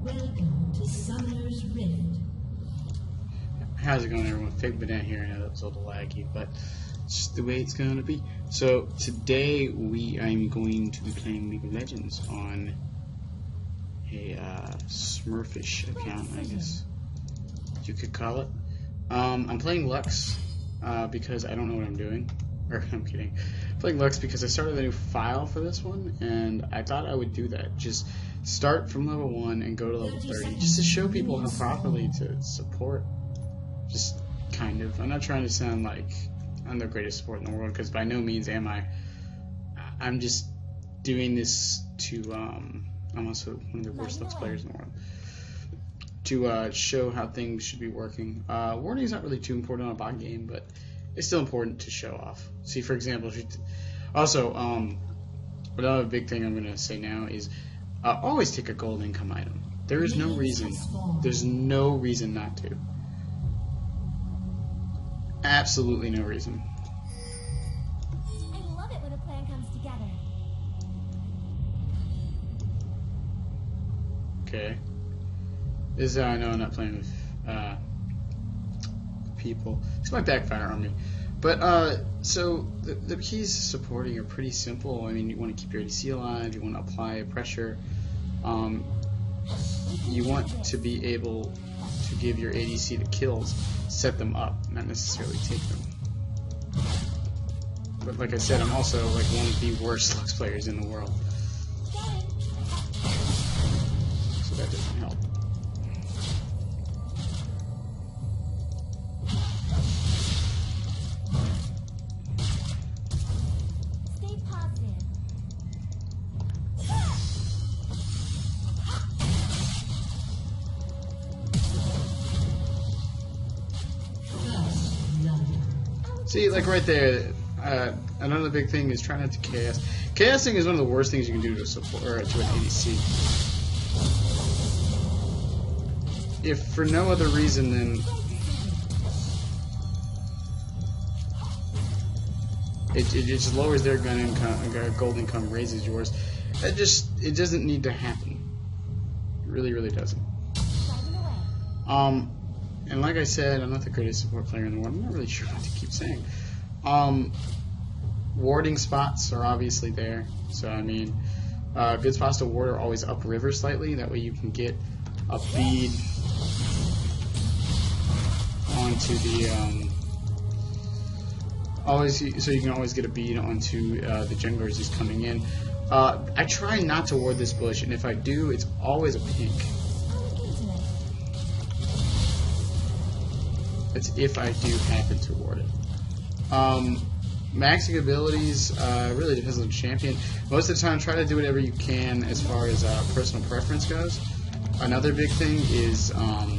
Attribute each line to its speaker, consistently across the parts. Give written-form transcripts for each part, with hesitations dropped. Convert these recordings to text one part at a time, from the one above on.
Speaker 1: Welcome to Summoner's Rift.
Speaker 2: How's it going, everyone? Fake Banana here. I know that was a little laggy, but it's just the way it's gonna be. So today I'm going to be playing League of Legends on a Smurfish account, I guess you could call it. I'm playing Lux because I don't know what I'm doing. Or I'm kidding. I'm playing Lux because I started a new file for this one, and I thought I would do that. Just start from level 1 and go to level 30, just to show people how properly to support. Just kind of. I'm not trying to sound like I'm the greatest support in the world, because by no means am I. I'm just doing this to, I'm also one of the worst Lux players in the world, to show how things should be working. Warning is not really too important on a bot game, but it's still important to show off. See, for example, if you also, another big thing I'm going to say now is always take a gold income item. There is no reason. There's no reason not to. Absolutely no reason.
Speaker 3: I love it when a plan comes together.
Speaker 2: Okay. This is how I know I'm not playing with people. This might backfire on me. But, so, the keys to supporting are pretty simple. I mean, you want to keep your ADC alive, you want to apply pressure, you want to be able to give your ADC the kills, set them up, not necessarily take them. But like I said, I'm also like one of the worst Lux players in the world. So that doesn't help.
Speaker 3: Stay positive.
Speaker 2: See, like right there, another big thing is trying not to chaos. Chaosing is one of the worst things you can do to a support or to an ADC. If for no other reason than it just lowers their gun income, gold income, raises yours. It doesn't need to happen. It really, really doesn't. And like I said, I'm not the greatest support player in the world. I'm not really sure what to keep saying. Warding spots are obviously there. So, I mean, good spots to ward are always upriver slightly. That way you can get a bead onto the, so you can always get a bead onto the jungler as he's coming in. I try not to ward this bush, and if I do, it's always a pink. That's if I do happen to ward it. Maxing abilities really depends on the champion. Most of the time, try to do whatever you can as far as personal preference goes. Another big thing is gotta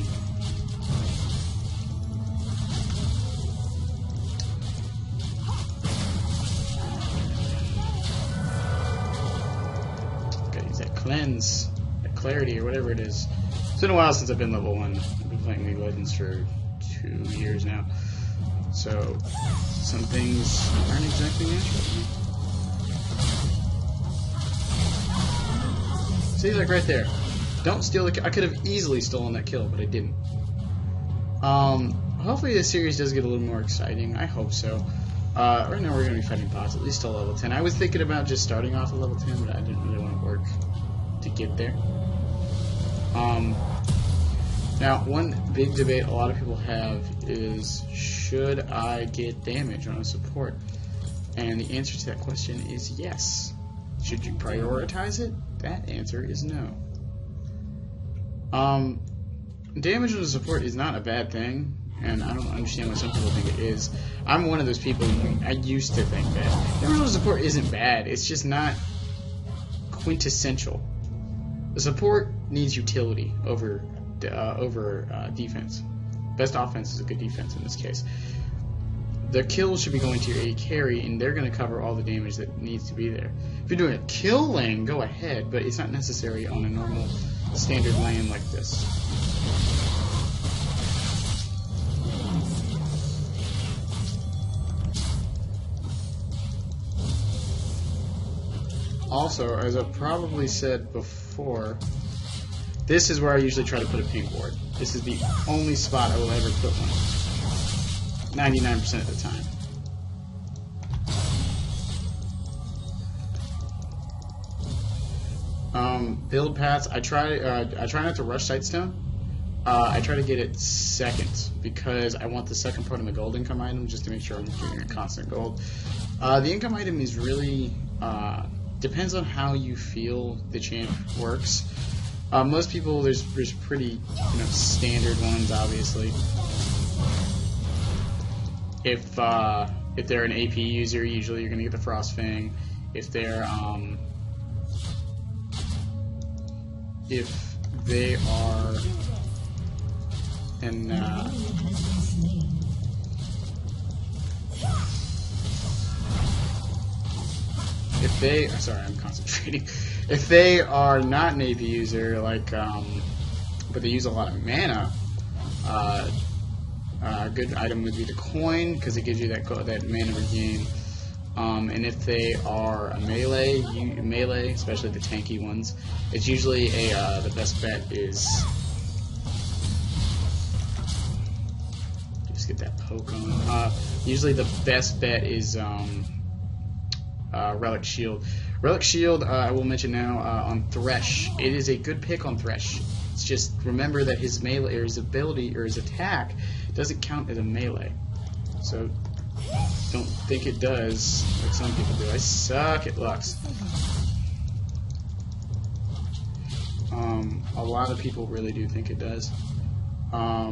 Speaker 2: use that cleanse, that clarity, or whatever it is. It's been a while since I've been level 1. I've been playing League of Legends for 2 years now, so some things aren't exactly natural to me. See, like right there, don't steal the kill. I could have easily stolen that kill, but I didn't. Hopefully this series does get a little more exciting. I hope so. Right now we're going to be fighting bots, at least till level 10. I was thinking about just starting off at level 10, but I didn't really want to work to get there. Now, one big debate a lot of people have is, should I get damage on a support? And the answer to that question is yes. Should you prioritize it? That answer is no. Damage on a support is not a bad thing, and I don't understand why some people think it is. I'm one of those people who I used to think that damage on a support isn't bad. It's just not quintessential. The support needs utility over defense. Best offense is a good defense in this case. The kills should be going to your AD carry, and they're going to cover all the damage that needs to be there. If you're doing a kill lane, go ahead, but it's not necessary on a normal standard lane like this. Also, as I've probably said before, This is where I usually try to put a ping ward. This is the only spot I will ever put one. 99% of the time. Build paths. I try not to rush Sightstone. I try to get it second because I want the second part of the gold income item just to make sure I'm getting a constant gold. The income item is really depends on how you feel the champ works. Most people there's pretty standard ones obviously. If they're an AP user, usually you're gonna get the Frost Fang. If they're if they are an if they sorry, I'm concentrating. If they are not an AP user, like but they use a lot of mana, a good item would be the coin because it gives you that mana regain. And if they are a melee, especially the tanky ones, it's usually the best bet is just get that poke on. Usually the best bet is Relic Shield. Relic Shield, I will mention now on Thresh. It is a good pick on Thresh. It's just remember that his melee or his ability or his attack doesn't count as a melee. So don't think it does like some people do. I suck at Lux. A lot of people really do think it does. I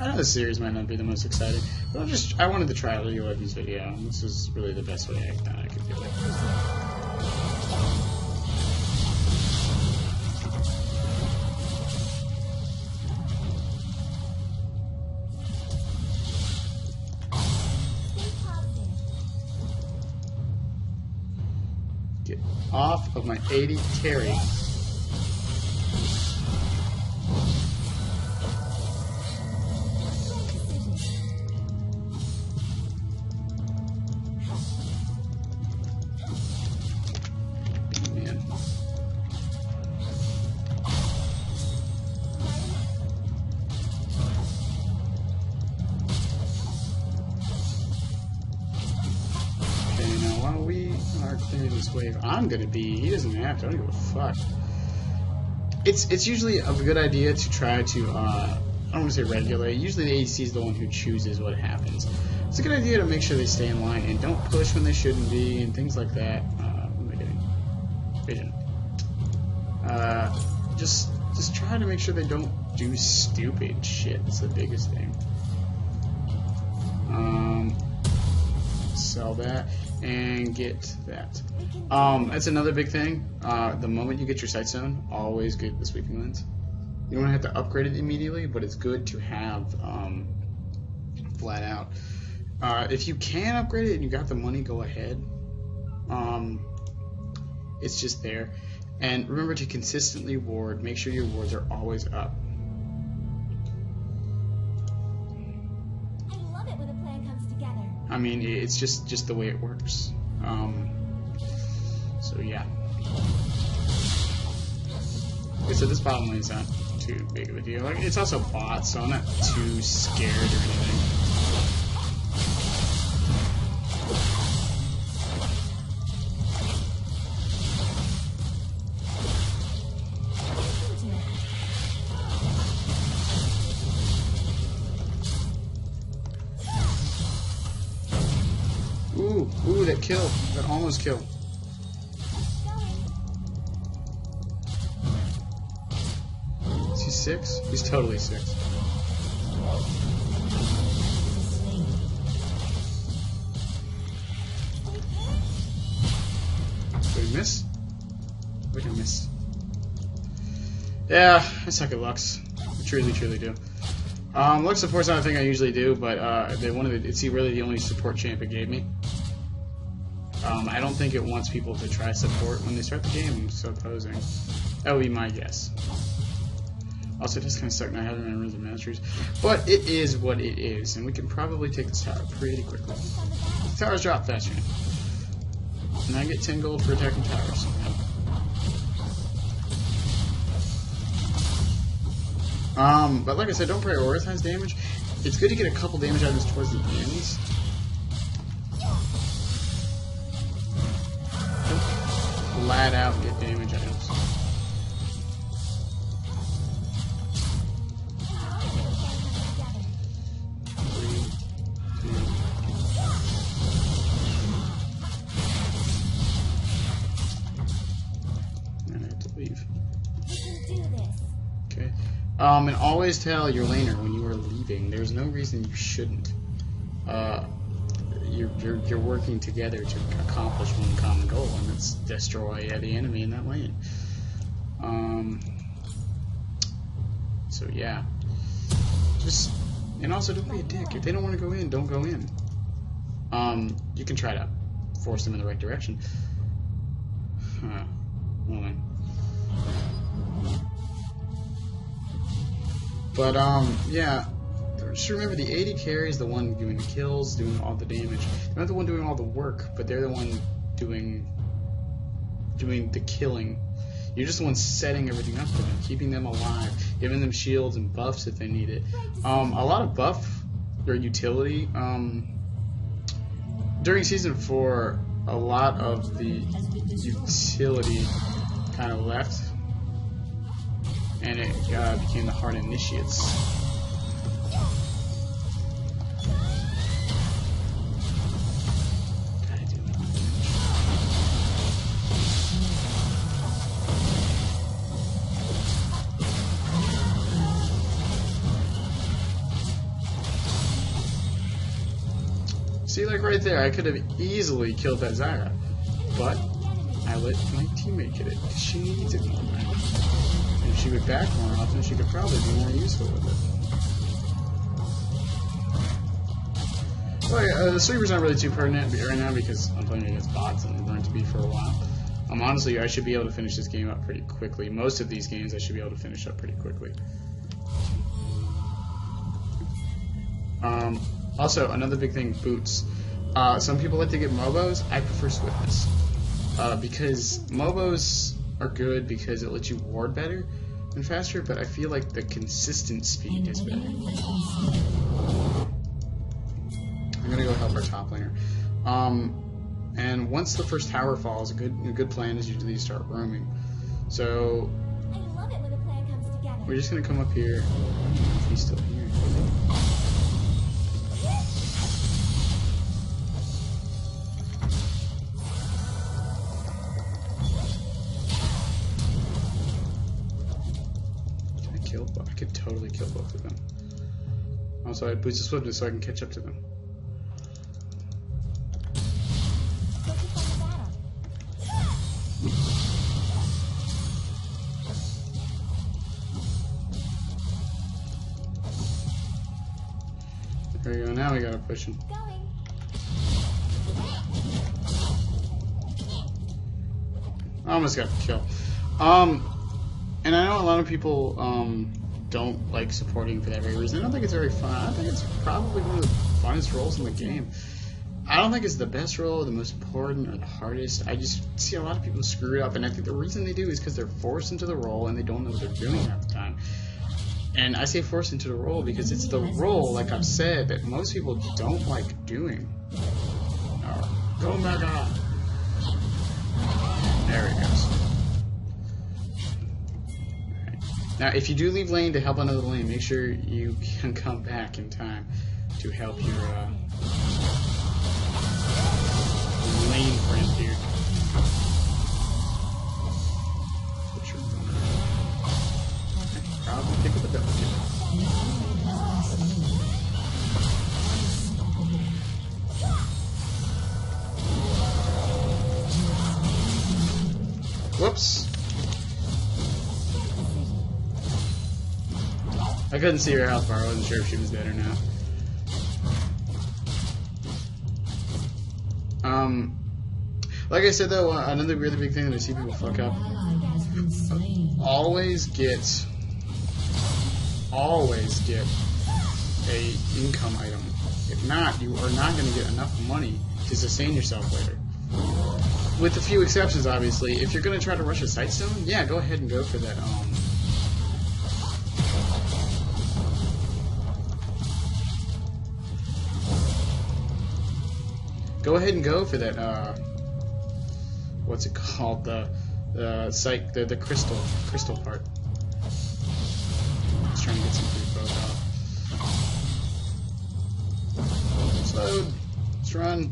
Speaker 2: know this series might not be the most exciting, but I wanted to try a League of Legends video, and this is really the best way I could do it. Get off of my 80 carry. This wave, I'm gonna be. He doesn't have to. I don't give a fuck. It's usually a good idea to try to. I don't want to say regulate. Usually the ADC is the one who chooses what happens. It's a good idea to make sure they stay in line and don't push when they shouldn't be and things like that. What am I getting? Vision. Just try to make sure they don't do stupid shit. That's the biggest thing. Sell that. And get that. That's another big thing. The moment you get your Sightstone, always get the Sweeping Lens. You don't have to upgrade it immediately, but it's good to have flat out. If you can upgrade it and you got the money, go ahead. It's just there. And remember to consistently ward. Make sure your wards are always up. I mean, it's just the way it works. So yeah. Okay, so this bottom lane's not too big of a deal. Like, it's also bot, so I'm not too scared or anything. Ooh, that kill. That almost kill. Is he 6? He's totally 6. Did he miss? Did he miss? Yeah, I suck at Lux. I truly do. Lux support's not a thing I usually do, but it's really the only support champ it gave me. I don't think it wants people to try support when they start the game, so opposing. That would be my guess. Also, it does kind of suck not having any rules of masteries. But it is what it is, and we can probably take this tower pretty quickly. The towers drop faster. And I get 10 gold for attacking towers. But like I said, don't prioritize damage. It's good to get a couple damage items towards the ends. Don't flat out get damage items. And always tell your laner when you are leaving. There's no reason you shouldn't. You're working together to accomplish one common goal, and that's destroy the enemy in that lane. So yeah, and also don't be a dick. If they don't want to go in, don't go in. You can try to force them in the right direction. Well then. But, yeah, just remember the AD carry is the one doing the kills, doing all the damage. They're not the one doing all the work, but they're the one doing the killing. You're just the one setting everything up for them, keeping them alive, giving them shields and buffs if they need it. A lot of buff or utility, during Season 4, a lot of the utility kind of left. And it became the hard initiates. See, like right there, I could have easily killed that Zyra, but I let my teammate get it. She needs it more than if she would back more often, she could probably be more useful with it. Well, the Sweeper's not really too pertinent right now because I'm playing against bots and I'm going to be for a while. Honestly, I should be able to finish this game up pretty quickly. Most of these games I should be able to finish up pretty quickly. Also, another big thing, boots. Some people like to get Mobos. I prefer Swiftness. Because Mobos are good because it lets you ward better and faster, but I feel like the consistent speed is better. I'm gonna go help our top laner. And once the first tower falls, a good plan is usually you start roaming. So
Speaker 3: I love it when a plan comes together.
Speaker 2: we're just gonna come up here. I don't know if he's still here. I could totally kill both of them. Also, I had Boots of Swiftness so I can catch up to them. There we go, now we gotta push him. I almost got the kill. And I know a lot of people don't like supporting for that very reason. I don't think it's very fun. I think it's probably one of the funnest roles in the game. I don't think it's the best role, the most important, or the hardest. I just see a lot of people screw it up, and I think the reason they do is because they're forced into the role and they don't know what they're doing half the time. And I say forced into the role because it's the role, like I've said, that most people don't like doing. Go back on. There it goes. Now, if you do leave lane to help another lane, make sure you can come back in time to help your lane friend here. Probably pick up a double kill. Whoops. I couldn't see her health bar. I wasn't sure if she was dead or not. Like I said though, another really big thing that I see people fuck up. Always get a income item. If not, you are not going to get enough money to sustain yourself later. With a few exceptions, obviously. If you're going to try to rush a Sightstone, yeah, go ahead and go for that. go ahead and go for that. What's it called? The crystal part. Let's try and get some free throws out. Let's load. Let's run.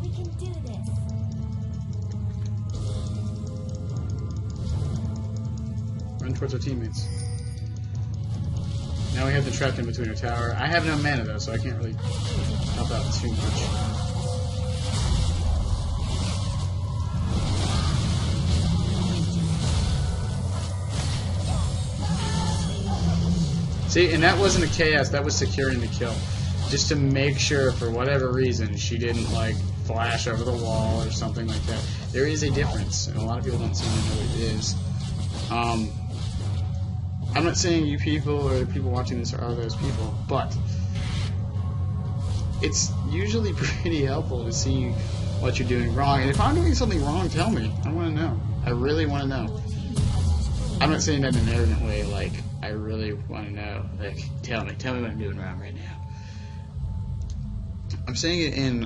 Speaker 3: We can do this.
Speaker 2: Run towards our teammates. Now we have them trapped in between our tower. I have no mana though, so I can't really help out too much. See, and that wasn't a chaos, that was securing the kill. Just to make sure, for whatever reason, she didn't, like, flash over the wall or something like that. There is a difference, and a lot of people don't seem to know what it is. I'm not saying you people or the people watching this are those people, but it's usually pretty helpful to see what you're doing wrong. And if I'm doing something wrong, tell me. I want to know. I really want to know. I'm not saying that in an arrogant way, like, I really want to know. Like, tell me what I'm doing wrong right now. I'm saying it in,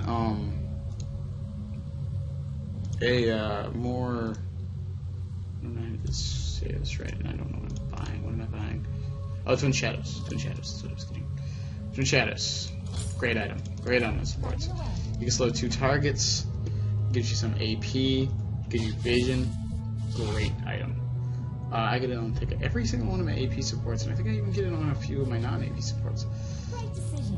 Speaker 2: more, I don't know how to say this right, and I don't know what I'm buying. What am I buying? Oh, Twin Shadows. Twin Shadows, that's what I was getting. Twin Shadows. Great item. Great item that supports. You can slow 2 targets, gives you some AP, gives you vision. Great item. I get it on every single one of my AP supports, and I think I even get it on a few of my non-AP supports.
Speaker 3: Right decision.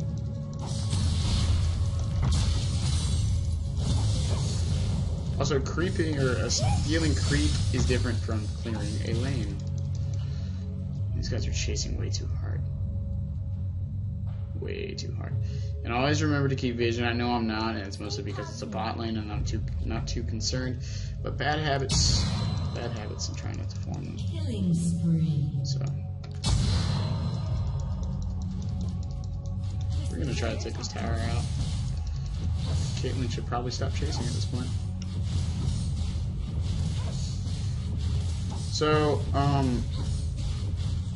Speaker 2: Also, creeping or stealing creep is different from clearing a lane. These guys are chasing way too hard. Way too hard. And always remember to keep vision. I know I'm not, and it's mostly because it's a bot lane and I'm not too concerned. But bad habits, and trying not to form them.
Speaker 1: Killing spree.
Speaker 2: So we're gonna try to take this tower out. Caitlyn should probably stop chasing at this point. So,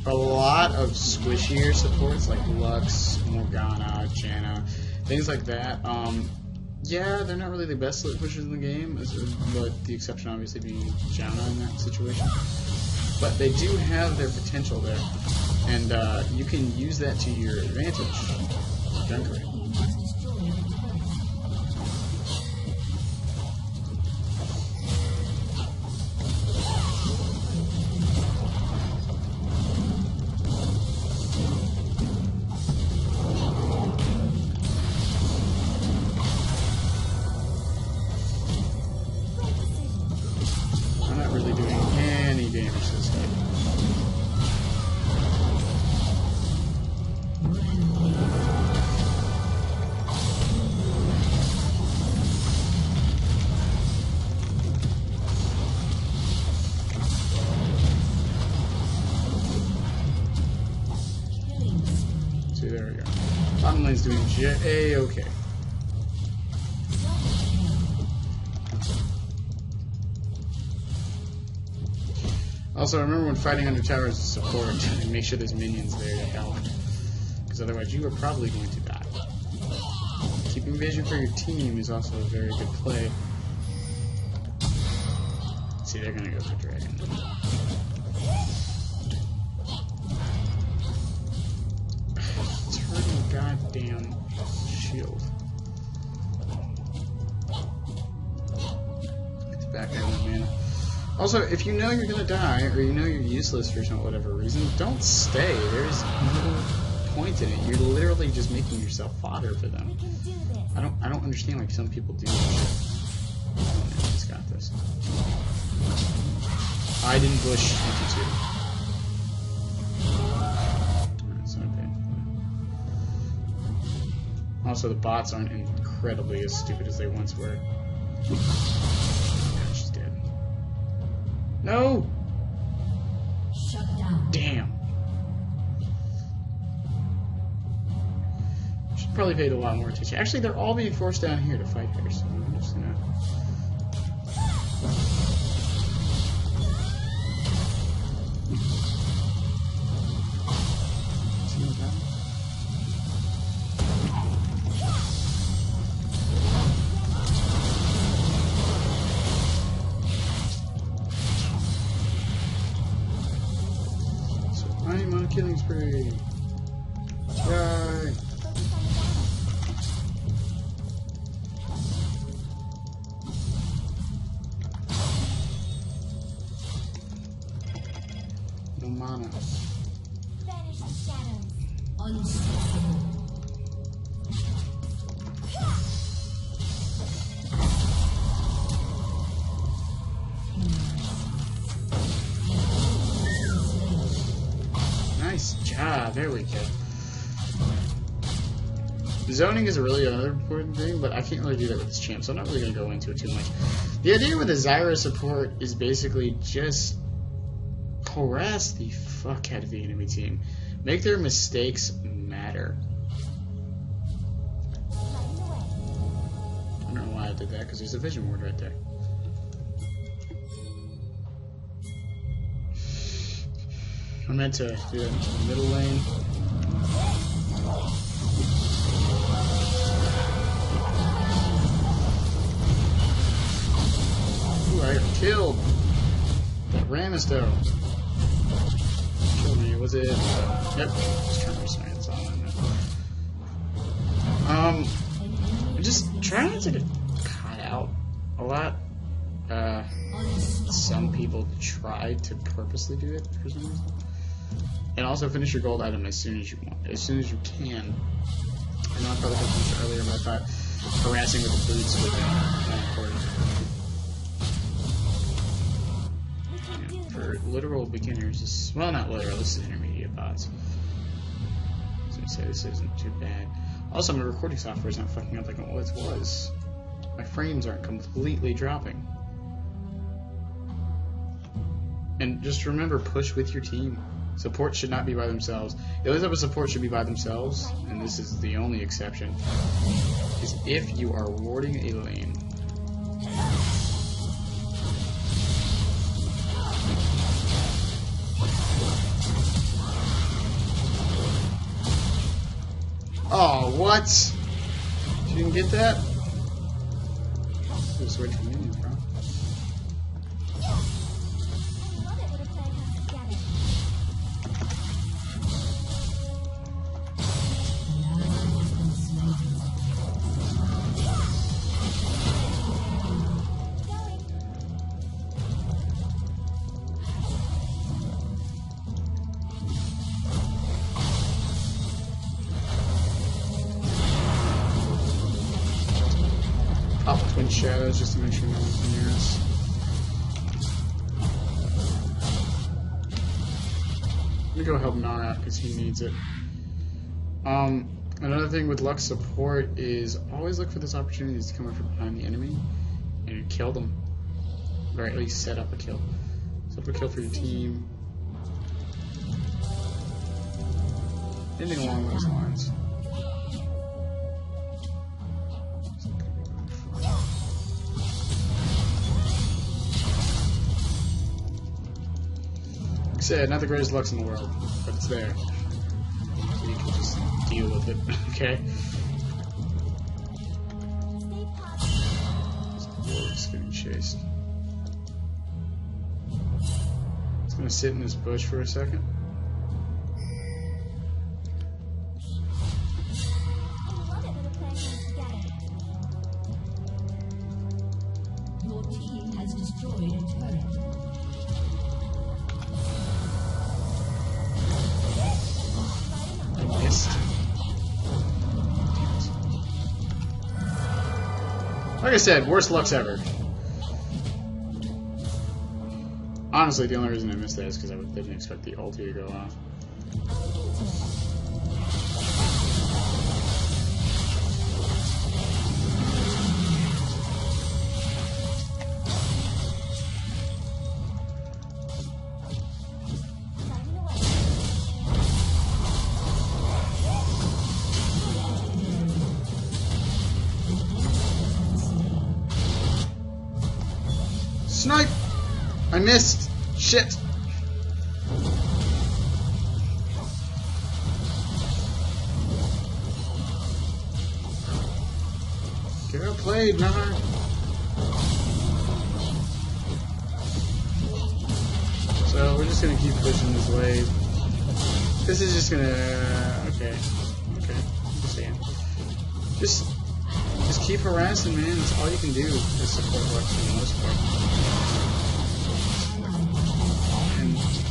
Speaker 2: a lot of squishier supports like Lux, Morgana, Janna, things like that. Yeah, they're not really the best split pushers in the game, but the exception obviously being Janna in that situation. But they do have their potential there, and you can use that to your advantage. Junkery. There we go. Bottom lane's doing A-okay. Also, remember when fighting under towers to support, and make sure there's minions there to help. Because otherwise you are probably going to die. Keeping vision for your team is also a very good play. See, they're going to go for Dragon. Goddamn shield. Get the back end of mana. Also, if you know you're gonna die, or you know you're useless for whatever reason, don't stay. There's no point in it. You're literally just making yourself fodder for them. I don't understand why some people do that. Oh, man, he's got this. I didn't bush into 2. Also, the bots aren't incredibly as stupid as they once were. God, she's dead. No!
Speaker 1: Shut down.
Speaker 2: Damn. Should probably pay a lot more attention. Actually, they're all being forced down here to fight her, so I'm just gonna... killing spree. Yay. No mana.
Speaker 3: Banish the shadows.
Speaker 1: Unstoppable.
Speaker 2: Nice job. There we go. Zoning is really another important thing, but I can't really do that with this champ, so I'm not really going to go into it too much. The idea with the Zyra support is basically just harass the fuck out of the enemy team. Make their mistakes matter. I don't know why I did that, because there's a vision ward right there. I meant to do that into the middle lane. Ooh, I got killed. That Ramisto. Killed me, was it? Yep. Just trying to understand it's all on there. I just try not to get caught out a lot. Some people try to purposely do it for some reason. And also finish your gold item as soon as you want, as soon as you can. I know I probably did this earlier, but I thought harassing with the boots would be more important. For literal beginners, this, well, not literal, this is intermediate bots. I was gonna say this isn't too bad. Also, my recording software is not fucking up like it once was. My frames aren't completely dropping. And just remember, push with your team. Support should not be by themselves. The only type of support should be by themselves, and this is the only exception, is if you are warding a lane. Oh, what? You didn't get that? Just wait for minions, bro. Twin shadows just to make sure no one's near us. Let me go help Nar out because he needs it. Another thing with Lux support is always look for those opportunities to come up from behind the enemy and kill them. Or at least set up a kill. Set up a kill for your team. Anything along those lines. Like I said, not the greatest Lux in the world, but it's there. So you can just deal with it, okay? This is getting chased. It's gonna sit in this bush for a second.
Speaker 1: Your team has destroyed a turret.
Speaker 2: Like I said, worst Lux ever. Honestly, the only reason I missed that is because I didn't expect the ulti to go off. Snipe! I missed! Shit! Get outplayed, Nar! So we're just gonna keep pushing this wave. This is just gonna... Okay. Understand. Just keep harassing, man. That's all you can do is support Lux for the most part. And leave.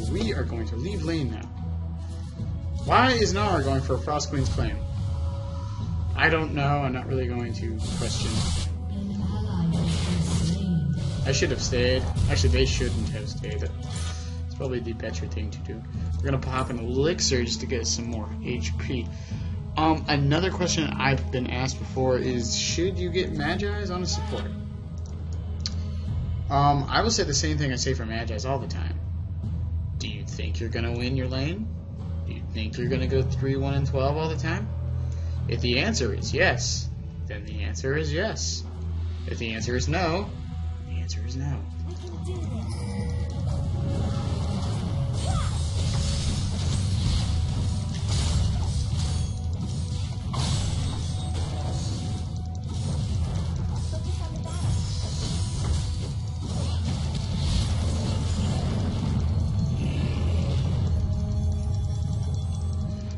Speaker 2: We are going to leave lane now. Why is Nara going for a Frost Queen's claim? I don't know. I'm not really going to question. I should have stayed. Actually, they shouldn't have stayed. It's probably the better thing to do. We're going to pop an elixir just to get some more HP. Another question I've been asked before is, should you get Magi's on a support? I will say the same thing I say for Magi's all the time. Do you think you're going to win your lane? Do you think you're going to go 3-1-12 all the time? If the answer is yes, then the answer is yes. If the answer is no, the answer is no.
Speaker 3: We can do this. Focus on the battle.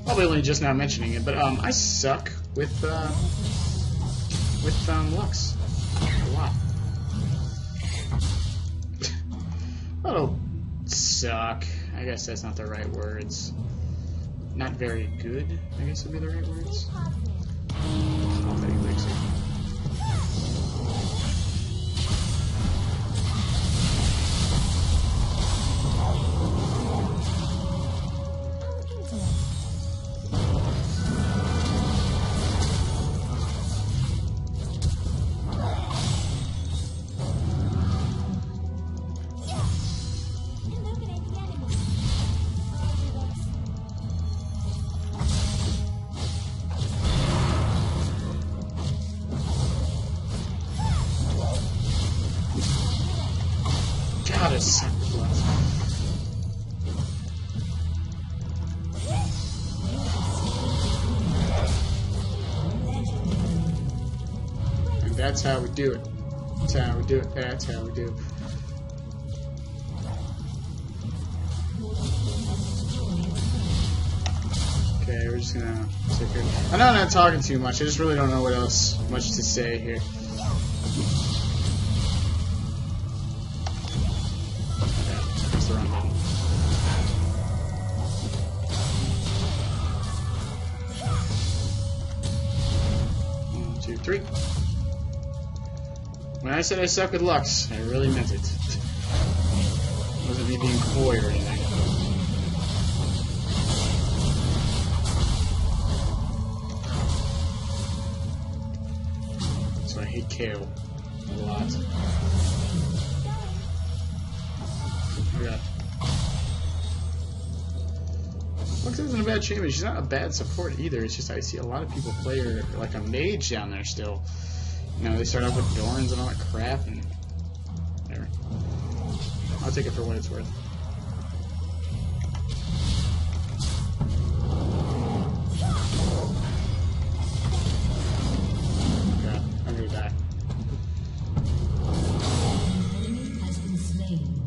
Speaker 2: Probably only just now mentioning it, but I suck with Lux a lot. I don't suck. I guess that's not the right words. Not very good, I guess would be the right words. Pop that elixir. God, it's so close. And that's how we do it. That's how we do it. That's how we do it. Okay, we're just gonna sit here. I know I'm not talking too much. I just really don't know what else much to say here. That's the wrong button. 1, 2, 3. When I said I suck with Lux, I really meant it. It wasn't me being coy or anything. So I hate Kale a lot. Oh god. Lux isn't a bad champion. She's not a bad support either. It's just I see a lot of people play her like a mage down there still. You know, they start off with Dorns and all that crap, and whatever. I'll take it for what it's worth. God, I'm gonna die.
Speaker 1: Enemy has been slain.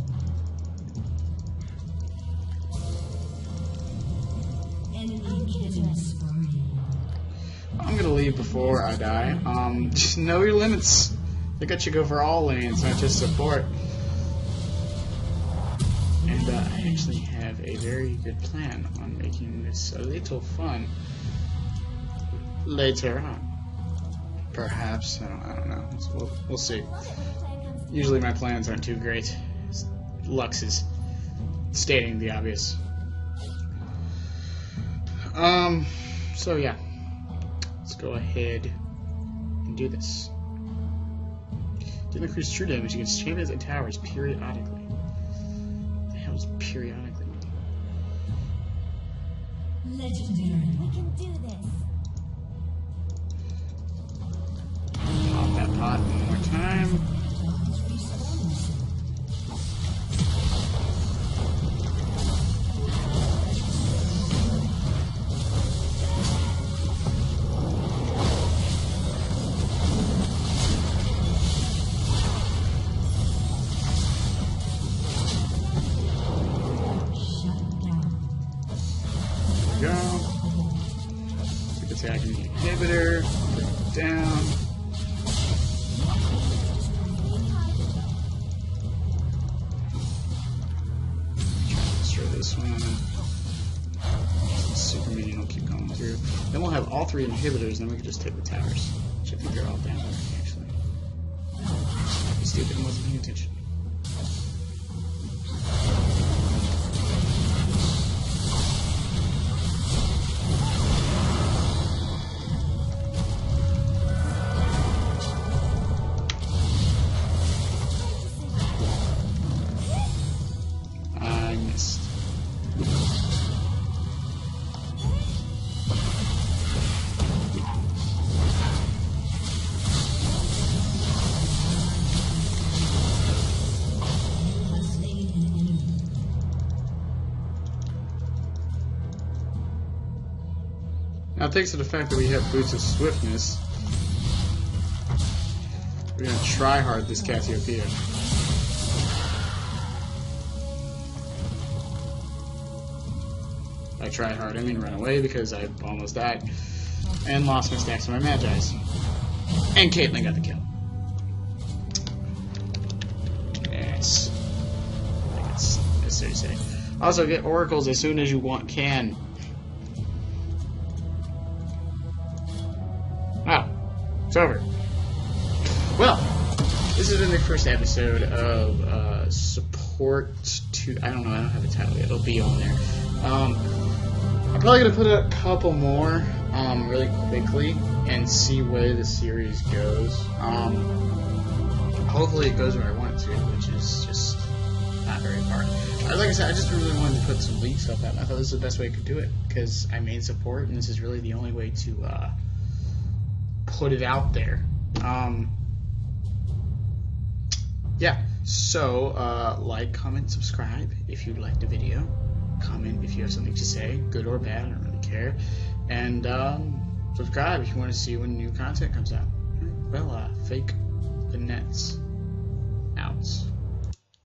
Speaker 1: Enemy killing spree.
Speaker 2: I'm gonna leave before I die. Just know your limits. I think I should go for all lanes, not just support. And I actually have a very good plan on making this a little fun later on. Perhaps. I don't know. We'll see. Usually my plans aren't too great. Lux is stating the obvious. So yeah. Let's go ahead and do this. Dealing increased true damage against champions and towers periodically. What the hell is periodically?
Speaker 1: Legendary.
Speaker 3: We can do this.
Speaker 2: pot one more time. Go. Keep attacking the inhibitor. Bring it down. Try to destroy this one. Super minion will keep going through. Then we'll have all three inhibitors, and then we can just take the towers. Which I think they're all down there, actually. Be stupid and wasn't paying attention. I missed. Now, thanks to the fact that we have Boots of Swiftness, we're going to try hard this Cassiopeia. I try hard, I mean run away because I almost died. And lost my stacks of my Magi's. And Caitlyn got the kill. Yes. I think it's necessary to say. Also, get oracles as soon as you can. Wow. It's over. Well, this has been the first episode of support to... I don't know, I don't have a title yet. It'll be on there. I'm probably going to put a couple more really quickly and see where the series goes. Hopefully it goes where I want it to, which is just not very far. Like I said, I just really wanted to put some League stuff out. I thought this was the best way I could do it because I made support, and this is really the only way to put it out there. Yeah, so like, comment, subscribe if you liked the video. Comment if you have something to say, good or bad, I don't really care. And subscribe if you want to see when new content comes out. Well, fake the nets out.